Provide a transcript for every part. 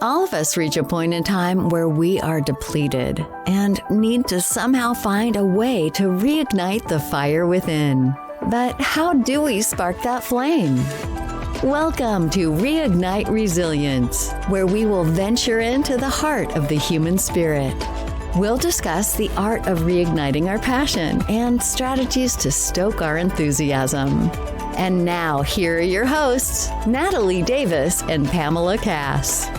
All of us reach a point in time where we are depleted and need to somehow find a way to reignite the fire within. But how do we spark that flame? Welcome to Reignite Resilience, where we will venture into the heart of the human spirit. We'll discuss the art of reigniting our passion and strategies to stoke our enthusiasm. And now, here are your hosts, Natalie Davis and Pamela Cass.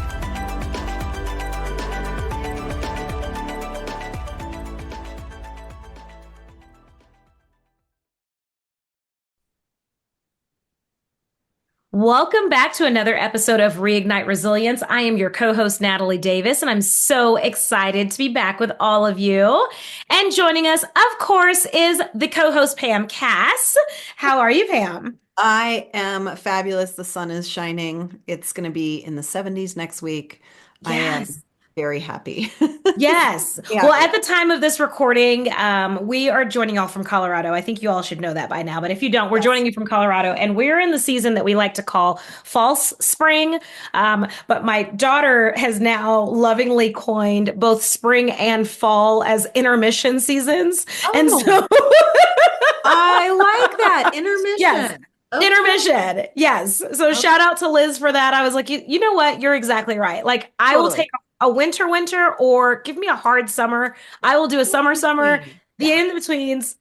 Welcome back to another episode of Reignite Resilience. I am your co-host, Natalie Davis, and I'm so excited to be back with all of you. And joining us, of course, is the co-host, Pam Cass. How are you, Pam? I am fabulous. The sun is shining. It's going to be in the 70s next week. Yes. I am very happy. Yes. Yeah. Well, at the time of this recording, we are joining y'all from Colorado. I think you all should know that by now, but if you don't, we're joining you from Colorado, and we're in the season that we like to call false spring. But my daughter has now lovingly coined both spring and fall as intermission seasons. And so I like that. Intermission. Yes. Okay. Intermission. Yes. So shout out to Liz for that. I was like, you know what? You're exactly right. Like, I will take a winter, or give me a hard summer. I will do a summer, the in-betweens.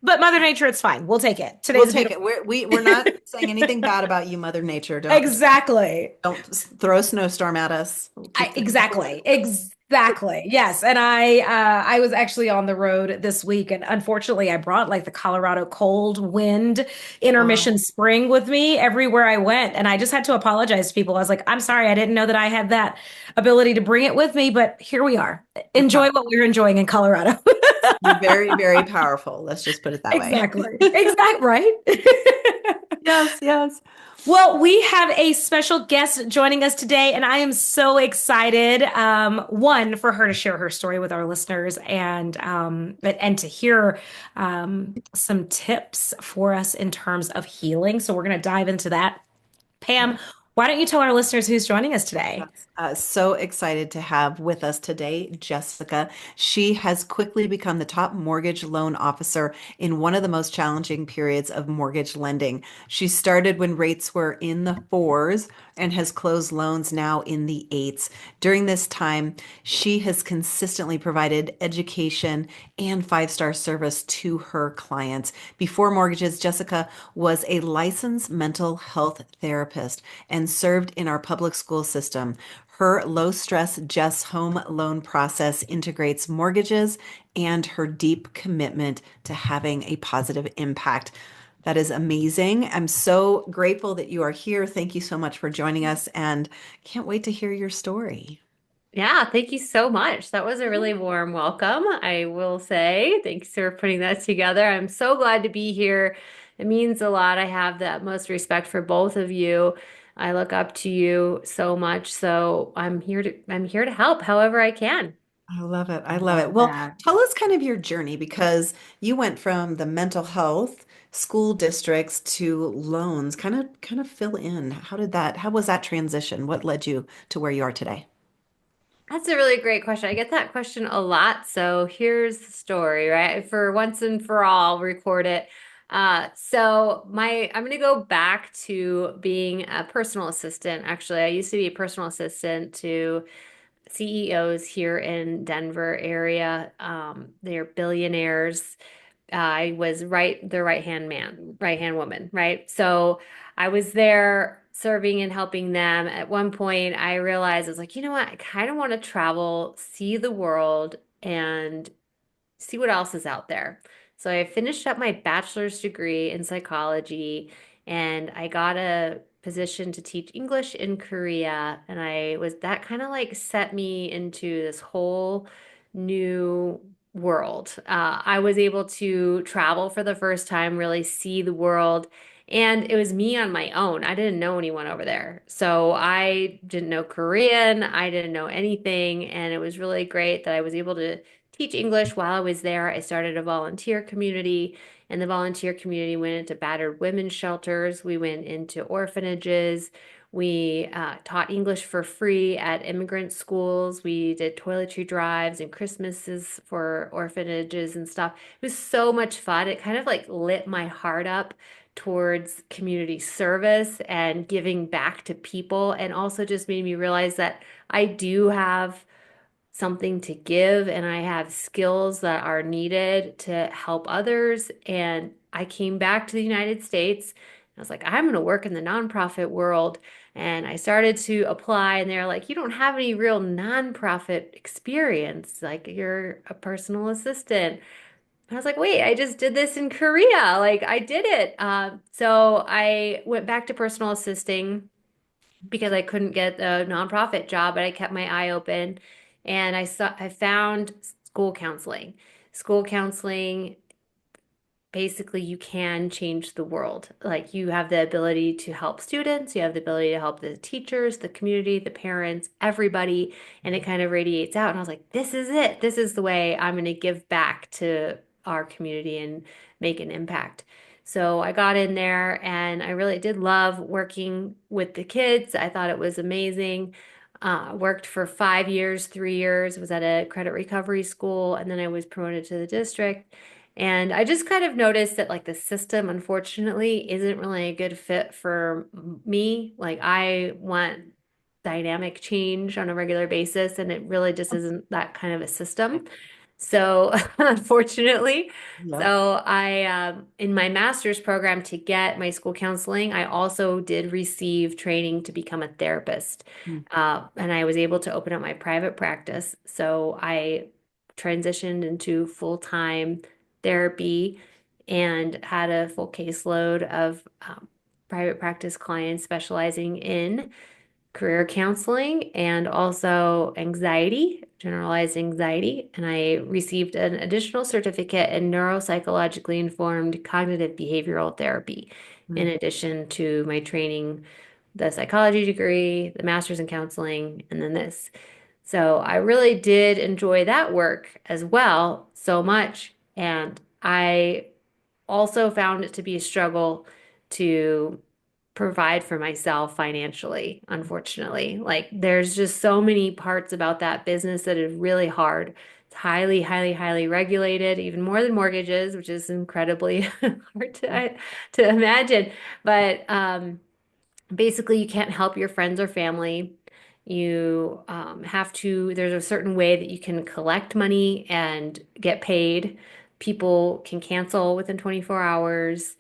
But Mother Nature, it's fine. We'll take it. We'll take it. We're not saying anything bad about you, Mother Nature. Exactly. Don't throw a snowstorm at us. Exactly. Yes. And I was actually on the road this week, and unfortunately I brought like the Colorado cold wind intermission spring with me everywhere I went. And I just had to apologize to people. I was like, I'm sorry. I didn't know that I had that ability to bring it with me, but here we are. Enjoy what we're enjoying in Colorado. You're very, very powerful. Let's just put it that way. Exactly. Right. Yes. Well, we have a special guest joining us today, and I am so excited. One, for her to share her story with our listeners, and to hear some tips for us in terms of healing. So we're going to dive into that. Pam, why don't you tell our listeners who's joining us today? So excited to have with us today, Jessica. She has quickly become the top mortgage loan officer in one of the most challenging periods of mortgage lending. She started when rates were in the 4s and has closed loans now in the 8s. During this time, she has consistently provided education and 5-star service to her clients. Before mortgages, Jessica was a licensed mental health therapist and served in our public school system. Her low-stress Jess home loan process integrates mortgages and her deep commitment to having a positive impact. That is amazing. I'm so grateful that you are here. Thank you so much for joining us, and can't wait to hear your story. Yeah, thank you so much. That was a really warm welcome, I will say. Thanks for putting that together. I'm so glad to be here. It means a lot. I have the utmost respect for both of you. I look up to you so much. So I'm here to help however I can. I love it. Well, tell us kind of your journey, because you went from the mental health school districts to loans. Kind of fill in. How was that transition? What led you to where you are today? That's a really great question. I get that question a lot. So here's the story, right? For once and for all, record it. I'm going to go back to being a personal assistant. Actually, I used to be a personal assistant to CEOs here in Denver area. They're billionaires. I was their right hand woman, right? So I was there serving and helping them. At one point, I realized I was like, you know what? I kind of want to travel, see the world, and see what else is out there. So I finished up my bachelor's degree in psychology, and I got a position to teach English in Korea. And that kind of like set me into this whole new world. I was able to travel for the first time, really see the world. And it was me on my own. I didn't know anyone over there. So I didn't know Korean. I didn't know anything. And it was really great that I was able to teach English. While I was there, I started a volunteer community, and the volunteer community went into battered women's shelters. We went into orphanages. We taught English for free at immigrant schools. We did toiletry drives and Christmases for orphanages and stuff. It was so much fun. It kind of like lit my heart up towards community service and giving back to people, and also just made me realize that I do have something to give and I have skills that are needed to help others. And I came back to the United States. I was like, I'm going to work in the nonprofit world. And I started to apply, and they're like, you don't have any real nonprofit experience. Like, you're a personal assistant. I was like, wait, I just did this in Korea. Like, I did it. So I went back to personal assisting because I couldn't get a nonprofit job, but I kept my eye open, and I found school counseling. School counseling, basically you can change the world. Like, you have the ability to help students, you have the ability to help the teachers, the community, the parents, everybody, and it kind of radiates out. And I was like, this is it. This is the way I'm going to give back to our community and make an impact. So I got in there, and I really did love working with the kids. I thought it was amazing. Worked for 5 years, 3 years, was at a credit recovery school, and then I was promoted to the district. And I just kind of noticed that, like, the system, unfortunately, isn't really a good fit for me. Like, I want dynamic change on a regular basis, and it really just isn't that kind of a system. So, unfortunately, Yep. so in my master's program to get my school counseling, I also did receive training to become a therapist. Mm. And I was able to open up my private practice. So I transitioned into full-time therapy and had a full caseload of private practice clients specializing in career counseling and also anxiety, generalized anxiety. And I received an additional certificate in neuropsychologically informed cognitive behavioral therapy, in Mm. addition to my training, the psychology degree, the master's in counseling, and then this. So I really did enjoy that work as well so much. And I also found it to be a struggle to provide for myself financially, unfortunately. Like, there's just so many parts about that business that is really hard. It's highly, highly, highly regulated, even more than mortgages, which is incredibly hard to imagine. But basically, you can't help your friends or family. You have to, there's a certain way that you can collect money and get paid. People can cancel within 24 hours.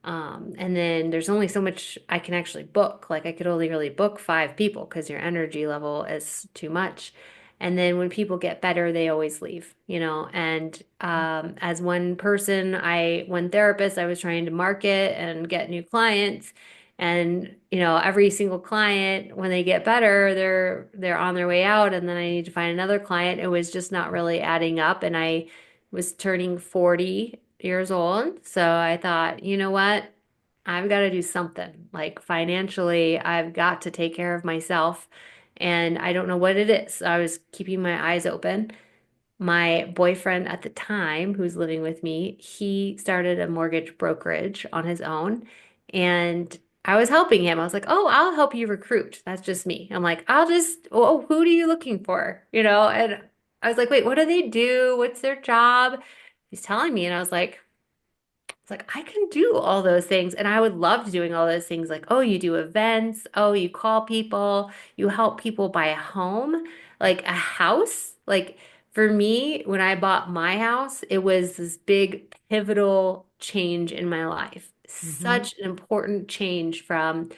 And then there's only so much I can actually book. Like, I could only really book 5 people because your energy level is too much. And then when people get better, they always leave, you know. And as one therapist, I was trying to market and get new clients. And, you know, every single client, when they get better, they're on their way out, and then I need to find another client. It was just not really adding up, and I was turning 40 years old. So I thought, you know what? I've got to do something. Like, financially, I've got to take care of myself, and I don't know what it is. So I was keeping my eyes open. My boyfriend at the time, who's living with me, he started a mortgage brokerage on his own. And I was helping him. I was like, oh, I'll help you recruit. That's just me. I'm like, oh, who are you looking for? You know, and I was like, wait, what do they do? What's their job? He's telling me. And I was like, it's like, I can do all those things. And I would love doing all those things. Like, oh, you do events. Oh, you call people. You help people buy a home, like a house. Like, for me, when I bought my house, it was this big pivotal change in my life. Mhm. Such an important change from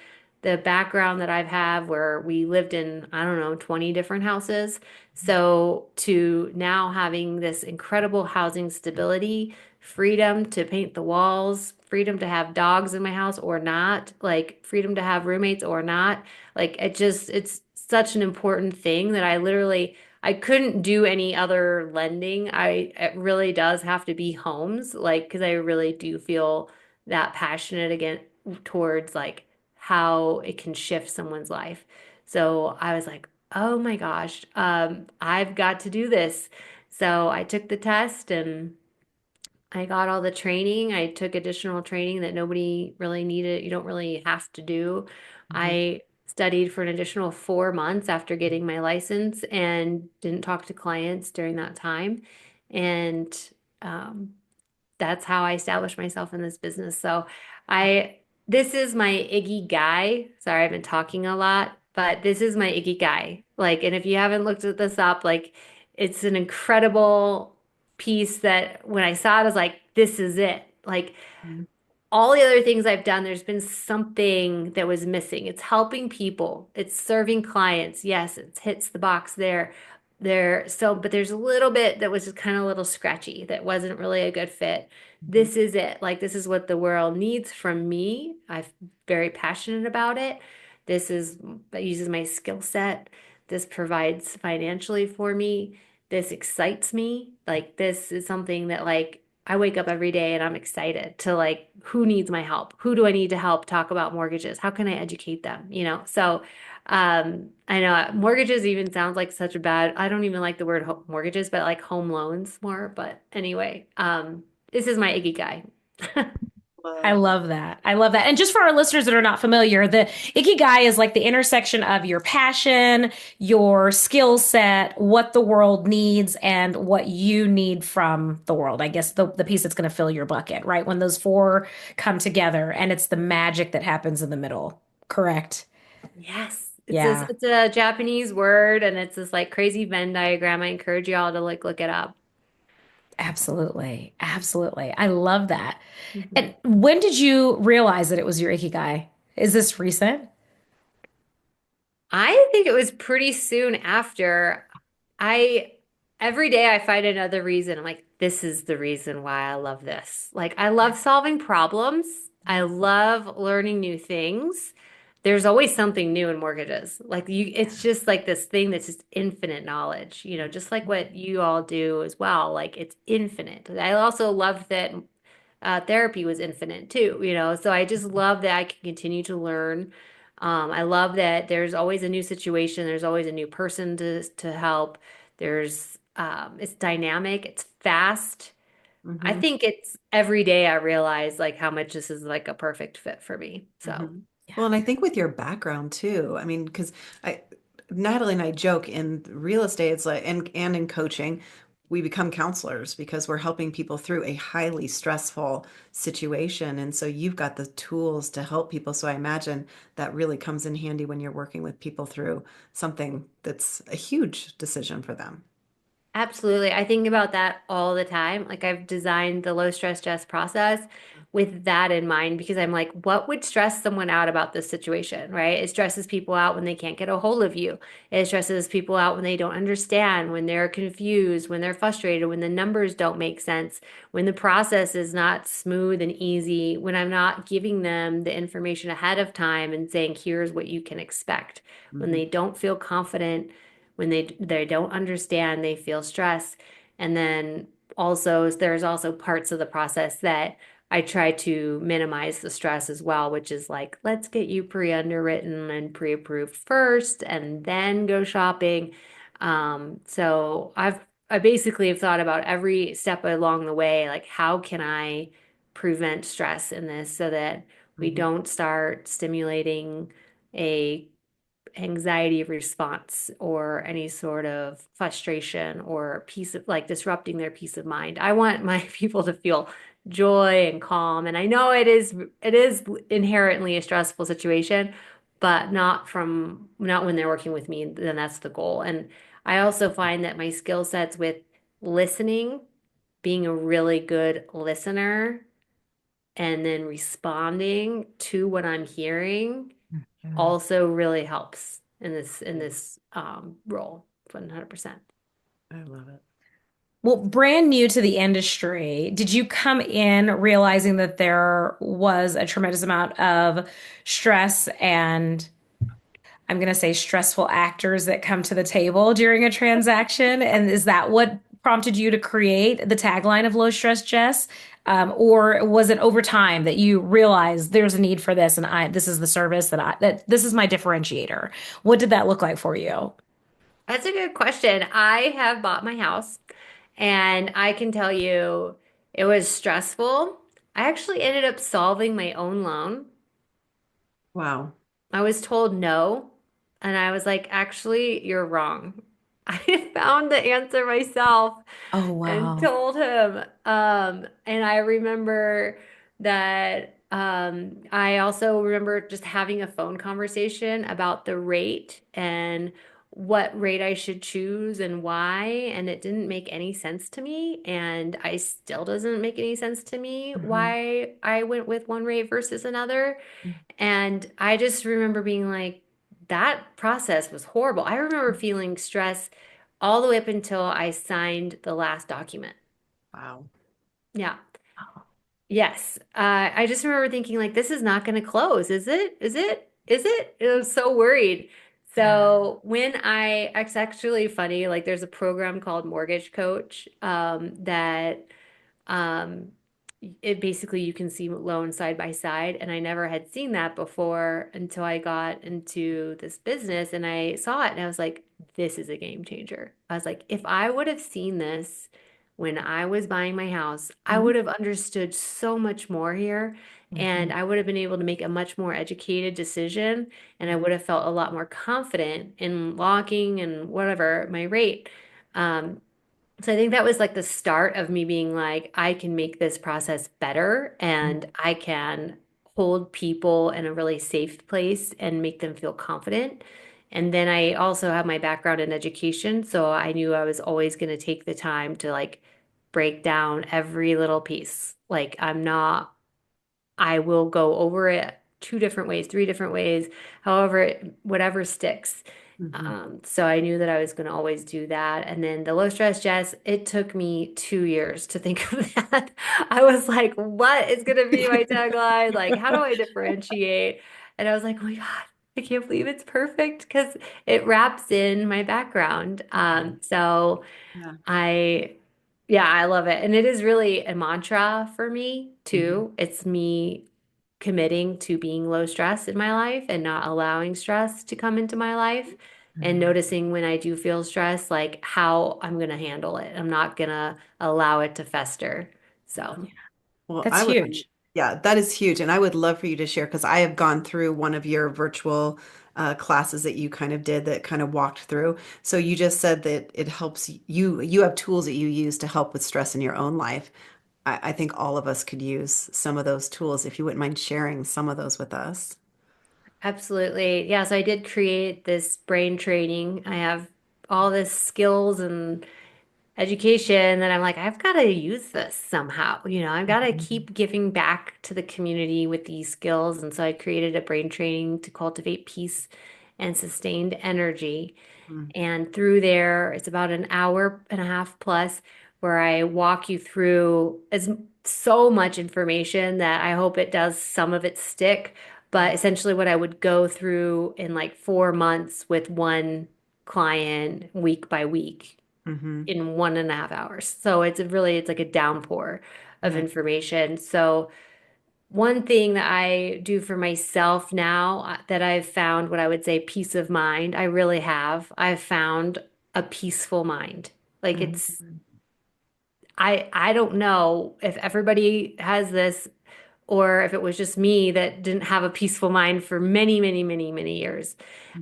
the background that I've had where we lived in, I don't know, 20 different houses. So to now having this incredible housing stability, freedom to paint the walls, freedom to have dogs in my house or not, like freedom to have roommates or not. Like, it's such an important thing that I couldn't do any other lending. It really does have to be homes, like, because I really do feel that passionate again towards like how it can shift someone's life. So I was like, oh my gosh, I've got to do this. So I took the test and I got all the training. I took additional training that nobody really needed. You don't really have to do. Hmm. I studied for an additional 4 months after getting my license and didn't talk to clients during that time. And um, that's how I established myself in this business. So I, this is my Ikigai. Sorry, I've been talking a lot, but this is my Ikigai. Like, and if you haven't looked at this up, like, it's an incredible piece that when I saw it, I was like, this is it. Like, all the other things I've done, there's been something that was missing. It's helping people, it's serving clients. Yes, it hits the box there. But there's a little bit that was just kind of a little scratchy that wasn't really a good fit. Hmm. This is it. Like, this is what the world needs from me. I'm very passionate about it. This is that uses my skill set. This provides financially for me. This excites me. Like, this is something that, like, I wake up every day and I'm excited to, like, who needs my help? Who do I need to help talk about mortgages? How can I educate them? So I know mortgages even sounds like such a bad, I don't even like the word mortgages, but like home loans more. But anyway, this is my Ikigai. I Love. love that. I love that. And just for our listeners that are not familiar, the Ikigai is like the intersection of your passion, your skill set, what the world needs, and what you need from the world. I guess the piece that's going to fill your bucket, right? When those four come together and it's the magic that happens in the middle. Correct. Yes. Yeah, It's a Japanese word and it's this like crazy Venn diagram. I encourage you all to like look it up. absolutely. Absolutely. I love that. Mhm. And when did you realize that it was your Ikigai? Is this recent? I think it was pretty soon after. I every day I find another reason. I'm like, this is the reason why I love this. Like, I love solving problems. I love learning new things. There's always something new in mortgages. Like, it's just like this thing that's just infinite knowledge, just like what you all do as well. Like, it's infinite. I also love that therapy was infinite too. So I just love that I can continue to learn. I love that there's always a new situation, there's always a new person to help. It's dynamic, it's fast. I Hmm. think it's every day I realize like how much this is like a perfect fit for me. So Hmm. Yeah. Well, and I think with your background too, I mean, because I, Natalie and I joke in real estate, it's like, and in coaching, we become counselors because we're helping people through a highly stressful situation. And so you've got the tools to help people. So I imagine that really comes in handy when you're working with people through something that's a huge decision for them. absolutely. I think about that all the time. Like, I've designed the low stress Jess process with that in mind because I'm like, what would stress someone out about this situation, right? It stresses people out when they can't get a hold of you. It stresses people out when they don't understand, when they're confused, when they're frustrated, when the numbers don't make sense, when the process is not smooth and easy, when I'm not giving them the information ahead of time and saying, here's what you can expect, when Hmm. they don't feel confident, when they don't understand, they feel stress. And then also there's also parts of the process that I try to minimize the stress as well, which is like, let's get you pre-underwritten and pre-approved first and then go shopping. So I basically have thought about every step along the way, like, how can I prevent stress in this so that we Hmm. don't start stimulating a anxiety response or any sort of frustration or peace of, like, disrupting their peace of mind. I want my people to feel joy and calm. And I know it is inherently a stressful situation, but not when they're working with me, then that's the goal. And I also find that my skill sets with listening, being a really good listener, and then responding to what I'm hearing Mhm. also really helps in Yeah, this role 100%. I love it. Well, brand new to the industry, did you come in realizing that there was a tremendous amount of stress and I'm going to say stressful actors that come to the table during a transaction? And is that what prompted you to create the tagline of Low Stress Jess? Or was it over time that you realized there's a need for this and this is the service that this is my differentiator? What did that look like for you? That's a good question. I have bought my house And I can tell you it was stressful. I actually ended up solving my own loan. Wow. I was told no, and I was like, actually, you're wrong. I found the answer myself Oh, and wow. told him. And I remember that I also remember just having a phone conversation about the rate and what rate I should choose and why. And it didn't make any sense to me. And I still doesn't make any sense to me Mhm. why I went with one rate versus another. And I just remember being like, that process was horrible. I remember feeling stress all the way up until I signed the last document. Wow. Yeah. Yes. I just remember thinking like, this is not going to close, is it? Is it? Is it? I was so worried. Yeah. So when it's actually funny, like there's a program called Mortgage Coach, that um, it basically you can see loans side by side, and I never had seen that before until I got into this business and I saw it and I was like, this is a game changer. I was like, if I would have seen this when I was buying my house, I Mhm. would have understood so much more here, and Mhm. I would have been able to make a much more educated decision, and I Mhm. would have felt a lot more confident in locking and whatever my rate. Um, so I think that was like the start of me being like, I can make this process better and I can hold people in a really safe place and make them feel confident. And then I also have my background in education, so I knew I was always going to take the time to like break down every little piece. Like I'm not I will go over it two different ways, three different ways, however, whatever sticks. Mhm. So I knew that I was going to always do that. And then the low stress Jess, it took me 2 years to think of that. I was like, what is going to be my tagline? Like, how do I differentiate? And I was like, oh my God, I can't believe it's perfect because it wraps in my background. So Yeah. I, yeah, I love it. And it is really a mantra for me Mhm. too. It's me committing to being low stress in my life and not allowing stress to come into my life and Mhm. noticing when I do feel stress, like how I'm going to handle it. I'm not going to allow it to fester. So, Well, That's I would, huge. yeah, that is huge. And I would love for you to share because I have gone through one of your virtual classes that you kind of did that kind of walked through. So you just said that it helps you, you have tools that you use to help with stress in your own life. I think all of us could use some of those tools if you wouldn't mind sharing some of those with us. absolutely. Yeah, so I did create this brain training. I have all this skills and education that I'm like, I've got to use this somehow. I've got to Mhm. keep giving back to the community with these skills. And so I created a brain training to cultivate peace and sustained energy. Mhm. And through there, it's about an hour and a half plus where I walk you through as so much information that I hope it does some of it stick. But essentially, what I would go through in like 4 months with one client week by week Mhm. in 1.5 hours. So it's like a downpour of Yeah. information. So one thing that I do for myself now that I've found what I would say peace of mind, I really have. I've found a peaceful mind. Like Mhm. I don't know if everybody has this or if it was just me that didn't have a peaceful mind for many, many, many, many years.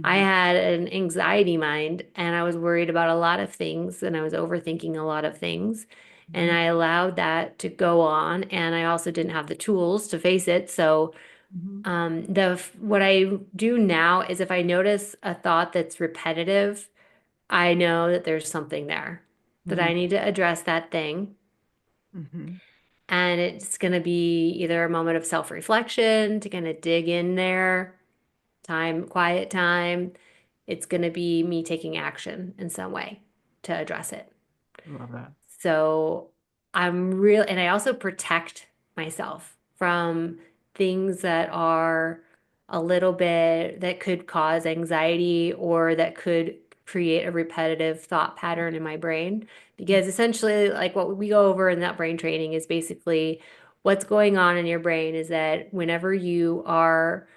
I Mhm. had an anxiety mind and I was worried about a lot of things and I was overthinking a lot of things. And Mhm. I allowed that to go on. And I also didn't have the tools to face it. So, Mhm. what I do now is if I notice a thought that's repetitive, I know that there's something there, that I Mhm. need to address that thing. Mhm. And it's going to be either a moment of self-reflection to kind of dig in there, time, quiet time. It's going to be me taking action in some way to address it. Love that. So I'm real, and I also protect myself from things that are a little bit that could cause anxiety or that could create a repetitive thought pattern in my brain. Because essentially, like what we go over in that brain training is basically what's going on in your brain is that whenever you are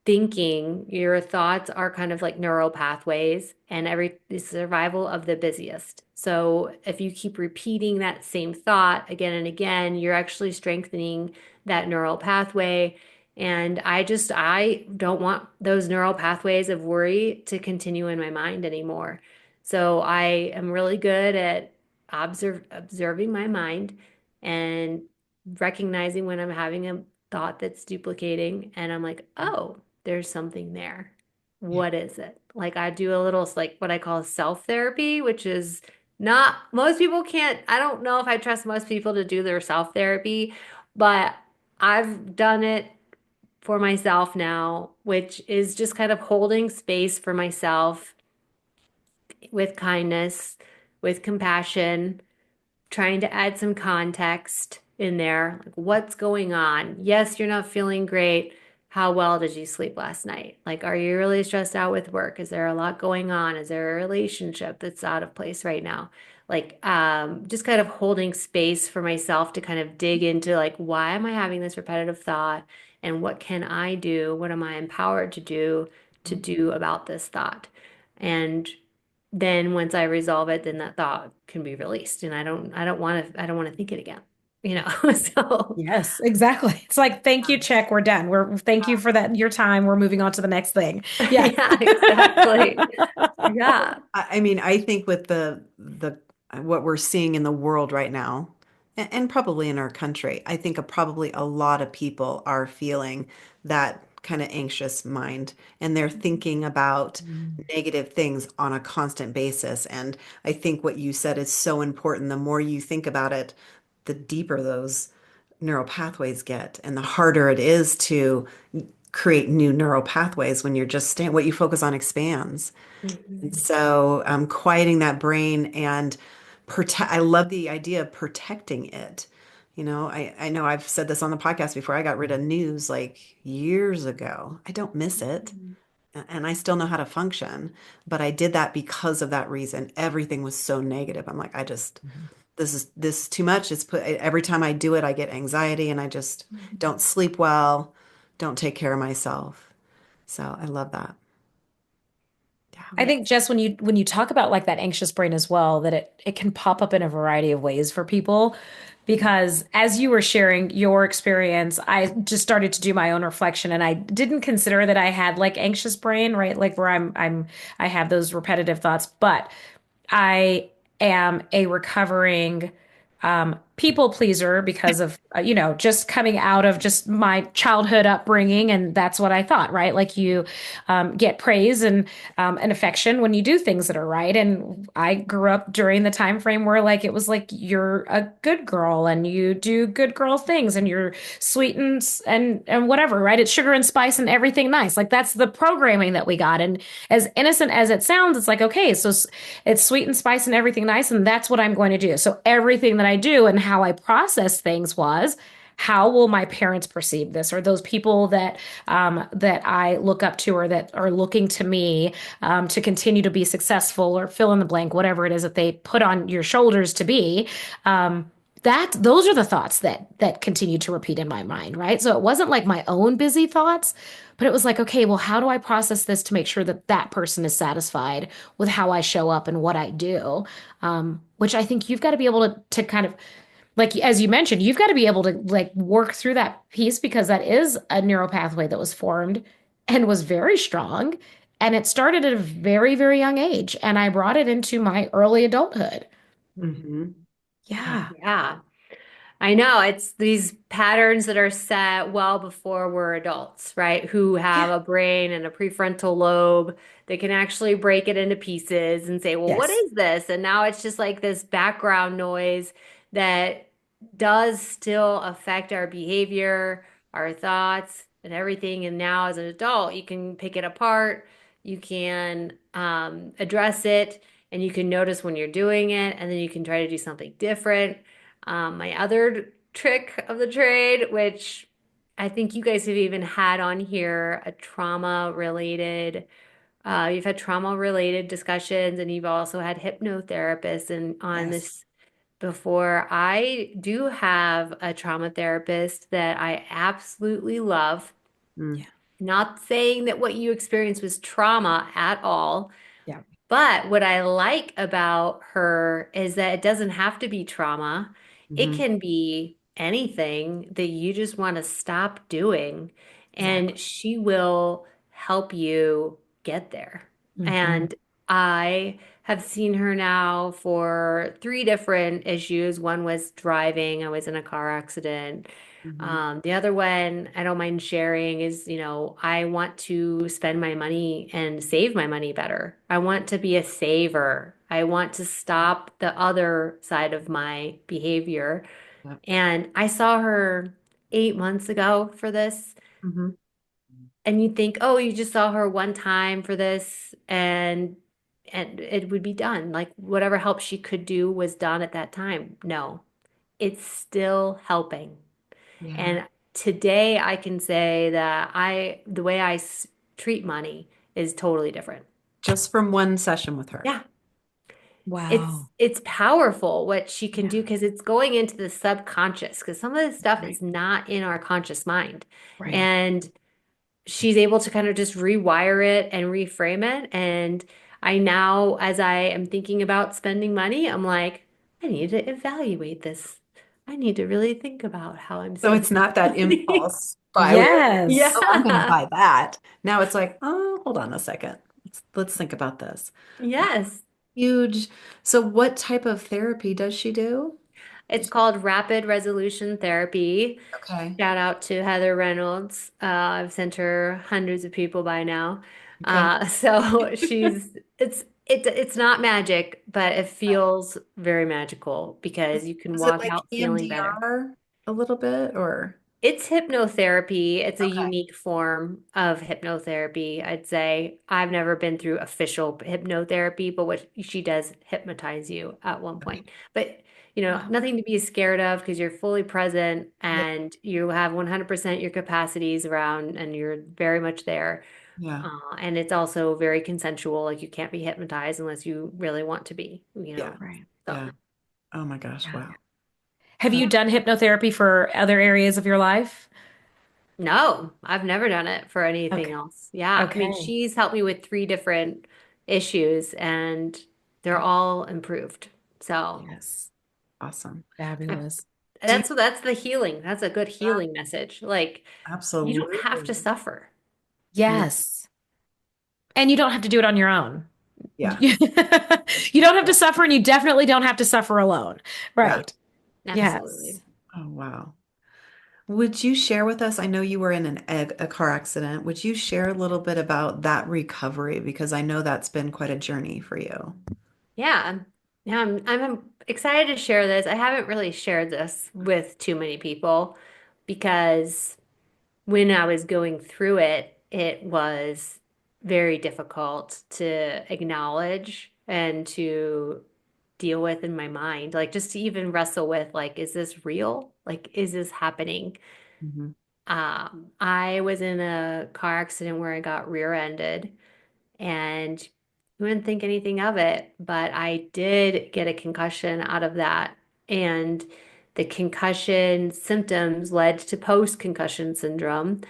thinking, your thoughts are kind of like neural pathways and every the survival of the busiest. So if you keep repeating that same thought again and again, you're actually strengthening that neural pathway. And I don't want those neural pathways of worry to continue in my mind anymore. So I am really good at observing my mind and recognizing when I'm having a thought that's duplicating, and I'm like, oh, there's something there. Yeah. What is it? Like I do a little like what I call self therapy, which is not most people can't. I don't know if I trust most people to do their self therapy, but I've done it for myself now, which is just kind of holding space for myself with kindness, with compassion, trying to add some context in there. Like, what's going on? Yes, you're not feeling great. How well did you sleep last night? Like, are you really stressed out with work? Is there a lot going on? Is there a relationship that's out of place right now? Like, just kind of holding space for myself to kind of dig into, like, why am I having this repetitive thought? And what can I do? What am I empowered to do about this thought? And then once I resolve it, then that thought can be released. And I don't want to think it again, you know? So Yes, exactly. It's like, thank you, check, we're done. Thank you for that, your time. We're moving on to the next thing. Yeah. yeah, exactly. Yeah. I mean, I think with the what we're seeing in the world right now, and probably in our country, I think probably a lot of people are feeling that kind of anxious mind, and they're thinking about Mm. negative things on a constant basis. And I think what you said is so important. The more you think about it, the deeper those neural pathways get, and the harder it is to create new neural pathways when you're just staying, what you focus on expands. And Mhm. so quieting that brain and I love the idea of protecting it. I know I've said this on the podcast before. I got rid of news like years ago. I don't miss it. And I still know how to function, but I did that because of that reason. Everything was so negative. I'm like, this is too much. Every time I do it, I get anxiety and I just don't sleep well, don't take care of myself. So I love that. I Yeah. think just when you talk about like that anxious brain as well, that it can pop up in a variety of ways for people. Because as you were sharing your experience, I just started to do my own reflection and I didn't consider that I had like anxious brain, right? Like where I have those repetitive thoughts, but I am a recovering people pleaser because of just coming out of just my childhood upbringing, and that's what I thought, right? Like you get praise and affection when you do things that are right, and I grew up during the time frame where like it was like you're a good girl and you do good girl things and you're sweet and whatever, right? It's sugar and spice and everything nice. Like that's the programming that we got, and as innocent as it sounds, it's like okay, so it's sweet and spice and everything nice, and that's what I'm going to do. So everything that I do and how I process things was, how will my parents perceive this, or those people that I look up to or that are looking to me to continue to be successful or fill in the blank, whatever it is that they put on your shoulders to be. That those are the thoughts that continue to repeat in my mind, right? So it wasn't like my own busy thoughts, but it was like, okay, well, how do I process this to make sure that that person is satisfied with how I show up and what I do? Which I think you've got to be able to kind of, like, as you mentioned, you've got to be able to like work through that piece because that is a neural pathway that was formed and was very strong. And it started at a very, very young age. And I brought it into my early adulthood. Hmm. Yeah. Yeah. Yeah. I know it's these patterns that are set well before we're adults, right? Who have Yeah. a brain and a prefrontal lobe that can actually break it into pieces and say, well, what Yes. is this? And now it's just like this background noise that does still affect our behavior, our thoughts, and everything. And now as an adult, you can pick it apart, you can address it, and you can notice when you're doing it, and then you can try to do something different. My other trick of the trade, which I think you guys have even had on here, a trauma related, you've had trauma related discussions and you've also had hypnotherapists and on Yes. this before. I do have a trauma therapist that I absolutely love. Mm. Not saying that what you experienced was trauma at all. Yeah. But what I like about her is that it doesn't have to be trauma. It Hmm. can be anything that you just want to stop doing, Exactly. and she will help you get there. Hmm. And I have seen her now for three different issues. One was driving, I was in a car accident. Hmm. The other one I don't mind sharing is, I want to spend my money and save my money better. I want to be a saver. I want to stop the other side of my behavior. Yep. And I saw her 8 months ago for this. Hmm. And you'd think, oh, you just saw her one time for this and it would be done. Like whatever help she could do was done at that time. No, it's still helping. Yeah. And today I can say that the way treat money is totally different. Just from one session with her. Yeah. Wow. It's powerful what she can do Yeah. because it's going into the subconscious because some of this stuff Right. is not in our conscious mind. Right. And she's able to kind of just rewire it and reframe it. And I now, as I am thinking about spending money, I'm like, I need to evaluate this. I need to really think about how I'm So it's spending not that money. impulse buy where, Yes. oh, I'm going to Yeah. buy that. Now it's like, oh, hold on a second. Let's think about this. Yes. Huge. So what type of therapy does she do? It's called rapid resolution therapy. Okay. Shout out to Heather Reynolds. I've sent her hundreds of people by now. Okay. So it's not magic, but it feels very magical because you can Is it walk like out feeling better. EMDR a little bit or? It's hypnotherapy. It's a Okay. unique form of hypnotherapy, I'd say. I've never been through official hypnotherapy, but what she does hypnotize you at one point. But, Wow. nothing to be scared of because you're fully present Yeah. and you have 100% your capacities around and you're very much there. Yeah. And it's also very consensual. Like you can't be hypnotized unless you really want to be. Yeah. Right. So, Yeah. Oh my gosh. Yeah. Wow. Have Uh, you done hypnotherapy for other areas of your life? no, I've never done it for anything Okay. else. Yeah. I mean, Okay. she's helped me with three different issues and they're Okay. all improved. So Yes. awesome. I- Fabulous. Do you, that's the healing. That's a good healing message. Like you don't have to Absolutely. suffer. Yeah. yes. And you don't have to do it on your own. Yeah. You don't have to suffer, and you definitely don't have to suffer alone. Yeah. Right. Absolutely. Yes. Oh, wow. Would you share with us? I know you were in a car accident. Would you share a little bit about that recovery? Because I know that's been quite a journey for you. Yeah. Yeah, I'm excited to share this. I haven't really shared this with too many people because when I was going through it, it was very difficult to acknowledge and to deal with in my mind. Like just to even wrestle with like, is this real? Like, is this happening? Hmm. I was in a car accident where I got rear-ended and you wouldn't think anything of it, but I did get a concussion out of that. And the concussion symptoms led to post-concussion syndrome.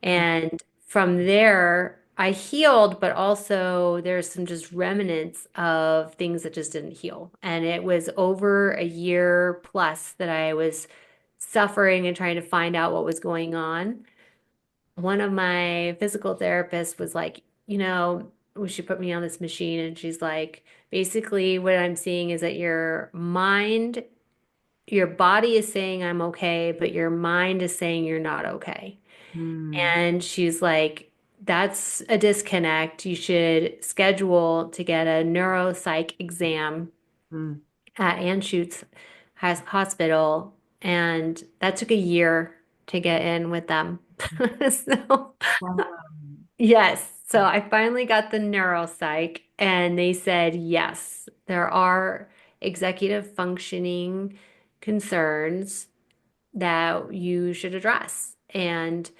And from there, I healed, but also there's some just remnants of things that just didn't heal. And it was over a year plus that I was suffering and trying to find out what was going on. One of my physical therapists was like, she put me on this machine and she's like, basically what I'm seeing is that your body is saying I'm okay, but your mind is saying you're not okay. Mm, And she's like, that's a disconnect. You should schedule to get a neuropsych exam mm. at Anschutz Hospital. And that took a year to get in with them. So, Wow. yes. So I finally got the neuropsych, and they said, yes, there are executive functioning concerns that you should address. And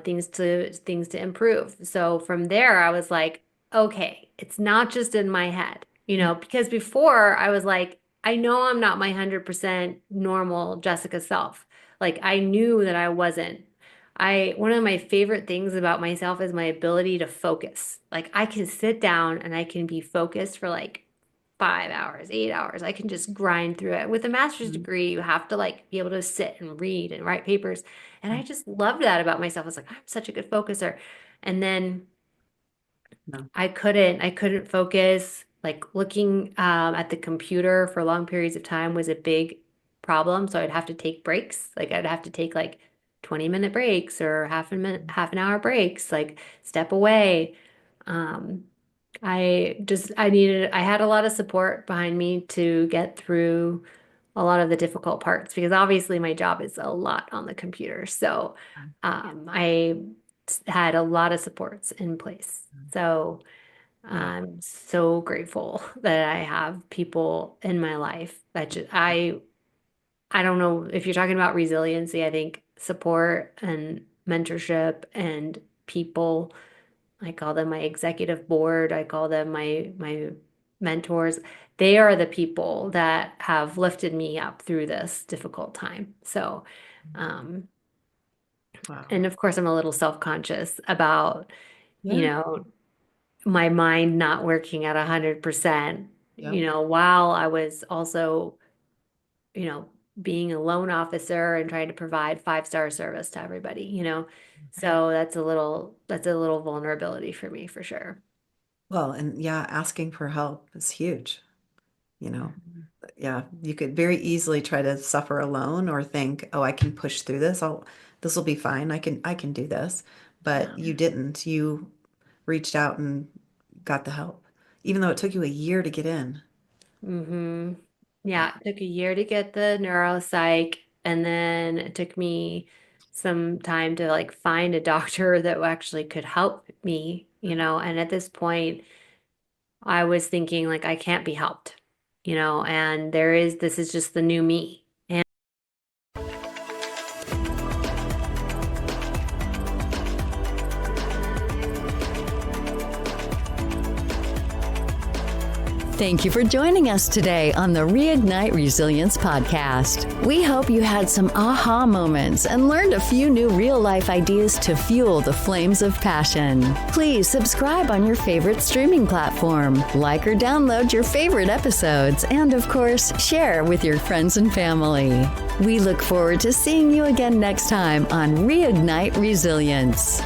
things to improve. So from there, I was like, okay, it's not just in my head, because before I was like, I know I'm not my 100% normal Jessica self. Like I knew that I wasn't. one of my favorite things about myself is my ability to focus. Like I can sit down and I can be focused for like 5 hours, 8 hours. I can just grind through it. With a master's degree, you have to like be able to sit and read and write papers. And I just loved that about myself. I was like, I'm such a good focuser. And then No. I couldn't focus. Like looking at the computer for long periods of time was a big problem. So I'd have to take breaks. Like I'd have to take like 20-minute breaks or half an hour breaks, like step away. Um, I had a lot of support behind me to get through a lot of the difficult parts because obviously my job is a lot on the computer. So I had a lot of supports in place. So I'm so grateful that I have people in my life that I don't know if you're talking about resiliency, I think support and mentorship and people, I call them my executive board, I call them my mentors. They are the people that have lifted me up through this difficult time. So, um, Wow. and of course, I'm a little self-conscious about, you Yeah. know, my mind not working at 100%, Yeah. while I was also, you know, being a loan officer and trying to provide five-star service to everybody. So that's a little vulnerability for me for sure. Well, and yeah, asking for help is huge. You know, Mhm. yeah, you could very easily try to suffer alone or think, oh, I can push through this. This will be fine. I can do this. Yeah. But you didn't. You reached out and got the help, even though it took you a year to get in. hmm Yeah, Wow. it took a year to get the neuropsych, and then it took me some time to like find a doctor that actually could help me. And at this point, I was thinking like I can't be helped, and this is just the new me. And Thank you for joining us today on the Reignite Resilience podcast. We hope you had some aha moments and learned a few new real-life ideas to fuel the flames of passion. Please subscribe on your favorite streaming platform, like or download your favorite episodes, and of course, share with your friends and family. We look forward to seeing you again next time on Reignite Resilience.